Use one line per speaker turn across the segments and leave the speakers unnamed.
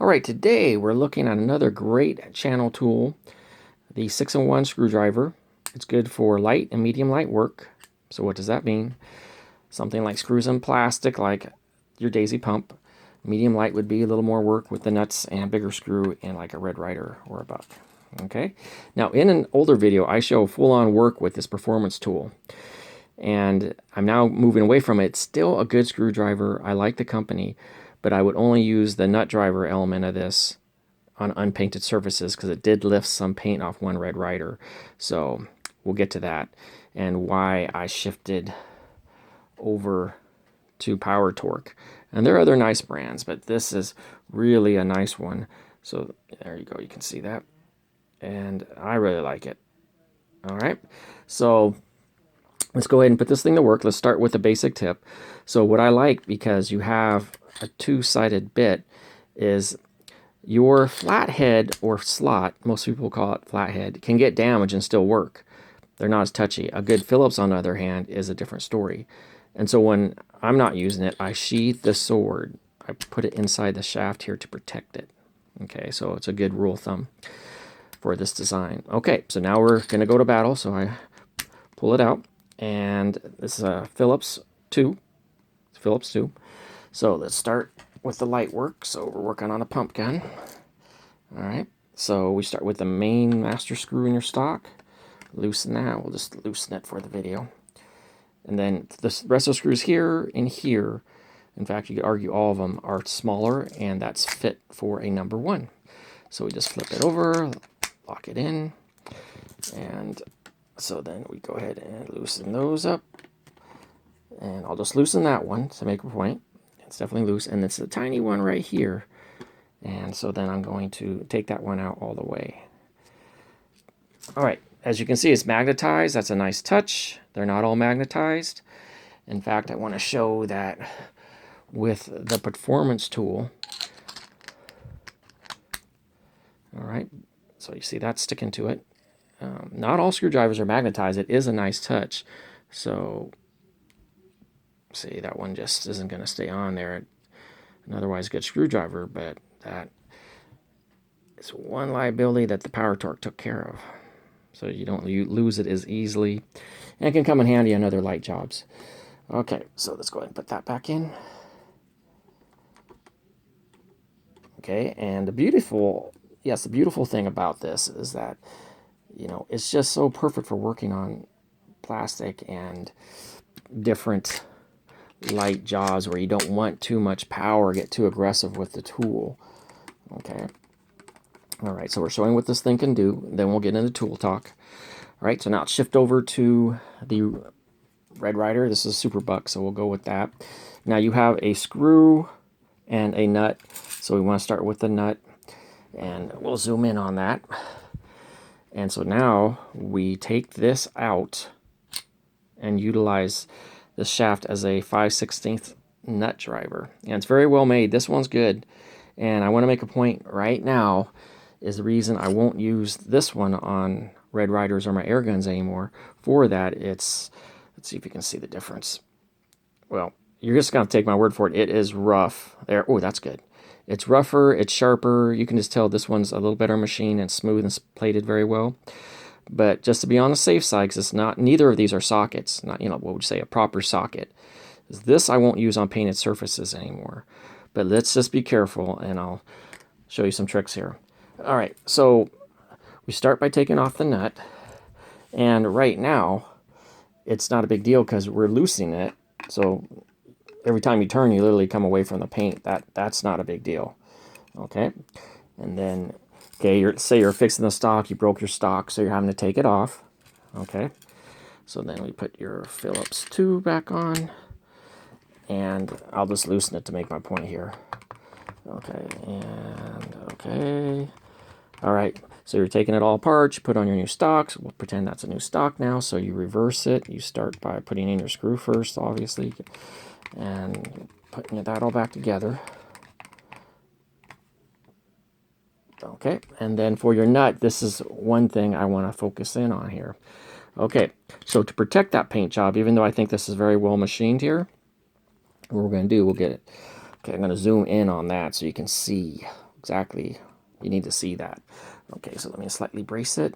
All right, today we're looking at another great channel tool, the 6-in-1 screwdriver. It's good for light and medium light work. So what does that mean? Something like screws in plastic, like your daisy pump. Medium light would be a little more work with the nuts, and a bigger screw in like a Red Ryder or a Buck. Okay. Now in an older video, I show full-on work with this performance tool. And I'm now moving away from it. It's still a good screwdriver. I like the company, but I would only use the nut driver element of this on unpainted surfaces because it did lift some paint off one Red Ryder. So we'll get to that and why I shifted over to Power Torque. And there are other nice brands, but this is really a nice one. So there you go, you can see that. And I really like it. All right, so let's go ahead and put this thing to work. Let's start with the basic tip. So what I like, because you have a two-sided bit, is your flathead or slot, most people call it flathead, can get damaged and still work. They're not as touchy. A good Phillips, on the other hand, is a different story. And so when I'm not using it, I sheath the sword. I put it inside the shaft here to protect it. Okay, so it's a good rule of thumb for this design. Okay, so now we're going to go to battle. So I pull it out. And this is a Phillips 2. It's Phillips 2. So let's start with the light work. So we're working on a pump gun. All right. So we start with the main master screw in your stock. Loosen that. We'll just loosen it for the video. And then the rest of the screws here and here, in fact, you could argue all of them are smaller, and that's fit for a number 1. So we just flip it over, lock it in, and so then we go ahead and loosen those up. And I'll just loosen that one to make a point. It's definitely loose. And it's a tiny one right here. And so then I'm going to take that one out all the way. All right. As you can see, it's magnetized. That's a nice touch. They're not all magnetized. In fact, I want to show that with the performance tool. All right. So you see that's sticking to it. Not all screwdrivers are magnetized. It is a nice touch. So, see, that one just isn't going to stay on there. An otherwise good screwdriver, but that is one liability that the Power Torque took care of. So you don't lose it as easily. And it can come in handy on other light jobs. Okay, so let's go ahead and put that back in. Okay, and the beautiful thing about this is that, you know, it's just so perfect for working on plastic and different light jobs where you don't want too much power, get too aggressive with the tool. Okay. All right, so we're showing what this thing can do. Then we'll get into tool talk. All right, so now let's shift over to the Red Ryder. This is a Super Buck, so we'll go with that. Now you have a screw and a nut. So we want to start with the nut, and we'll zoom in on that. And so now we take this out and utilize this shaft as a 5/16 nut driver. And it's very well made. This one's good. And I want to make a point right now is the reason I won't use this one on Red Ryders or my airguns anymore. For that, it's, let's see if you can see the difference. Well, you're just going to take my word for it. It is rough. There. Oh, that's good. It's rougher, it's sharper. You can just tell this one's a little better machine and smooth and plated very well. But just to be on the safe side, because it's not, neither of these are sockets. Not, you know, what would you say, a proper socket. This I won't use on painted surfaces anymore. But let's just be careful, and I'll show you some tricks here. All right, so we start by taking off the nut. And right now, it's not a big deal because we're loosening it. So every time you turn, you literally come away from the paint. That's not a big deal. Okay, and then, okay, say you're fixing the stock, you broke your stock, so you're having to take it off. Okay, so then we put your Phillips 2 back on, and I'll just loosen it to make my point here. Okay, and okay. All right, so you're taking it all apart, you put on your new stocks. We'll pretend that's a new stock now, so you reverse it. You start by putting in your screw first, obviously, and putting that all back together. Okay, and then for your nut, this is one thing I want to focus in on here. Okay, so to protect that paint job, even though I think this is very well machined here, what we're going to do, we'll get it. Okay, I'm going to zoom in on that so you can see exactly, you need to see that. Okay, so let me slightly brace it.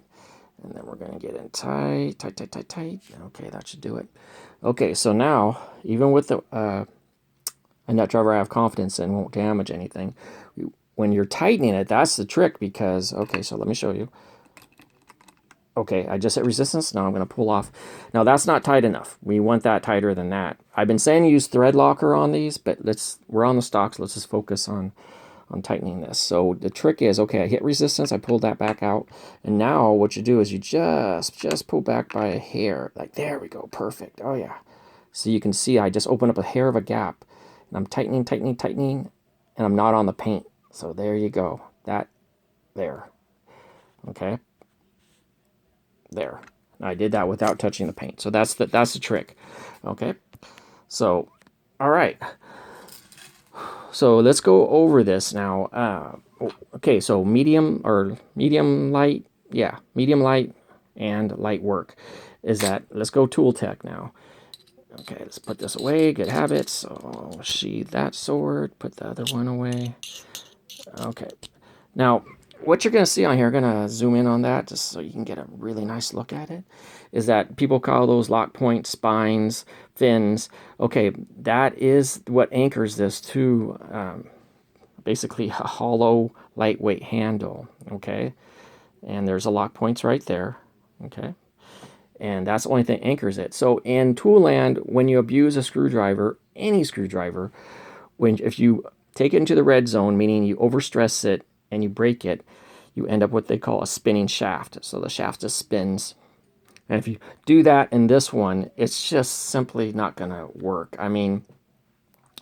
And then we're going to get in tight, tight, tight, tight, tight. Okay, that should do it. Okay, so now, even with a nut driver I have confidence in won't damage anything, when you're tightening it, that's the trick because, okay, so let me show you. Okay, I just hit resistance. Now I'm going to pull off. Now that's not tight enough. We want that tighter than that. I've been saying use thread locker on these, but we're on the stocks. Let's just focus on tightening this. So the trick is, okay, I hit resistance, I pulled that back out, and now what you do is you just pull back by a hair. Like, there we go, perfect. Oh yeah. So you can see I just opened up a hair of a gap, and I'm tightening, tightening, tightening, and I'm not on the paint. So there you go. That, there. Okay. There. I did that without touching the paint. So that's the trick. Okay. So, all right. So let's go over this now. Okay, so medium light, yeah, medium light and light work is that. Let's go tool tech now. Okay, let's put this away. Good habits. So sheathe that sword. Put the other one away. Okay. Now, what you're going to see on here, I'm going to zoom in on that just so you can get a really nice look at it, is that people call those lock point spines, fins. Okay, that is what anchors this to basically a hollow, lightweight handle. Okay, and there's a lock points right there. Okay, and that's the only thing that anchors it. So in tool land, when you abuse a screwdriver, any screwdriver, if you take it into the red zone, meaning you overstress it and you break it, you end up what they call a spinning shaft. So the shaft just spins. And if you do that in this one, it's just simply not going to work. I mean,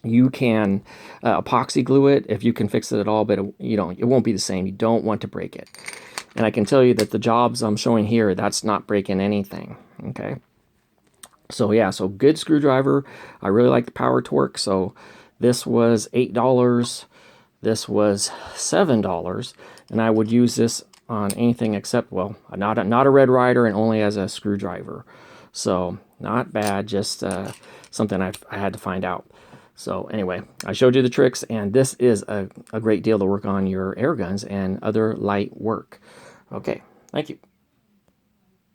you can epoxy glue it if you can fix it at all, but it won't be the same. You don't want to break it. And I can tell you that the jobs I'm showing here, that's not breaking anything. Okay. So yeah, so good screwdriver. I really like the power torque. So this was $8. This was $7, and I would use this on anything except, well, not a Red Ryder and only as a screwdriver. So not bad, just something I had to find out. So anyway, I showed you the tricks, and this is a great deal to work on your air guns and other light work. Okay, thank you.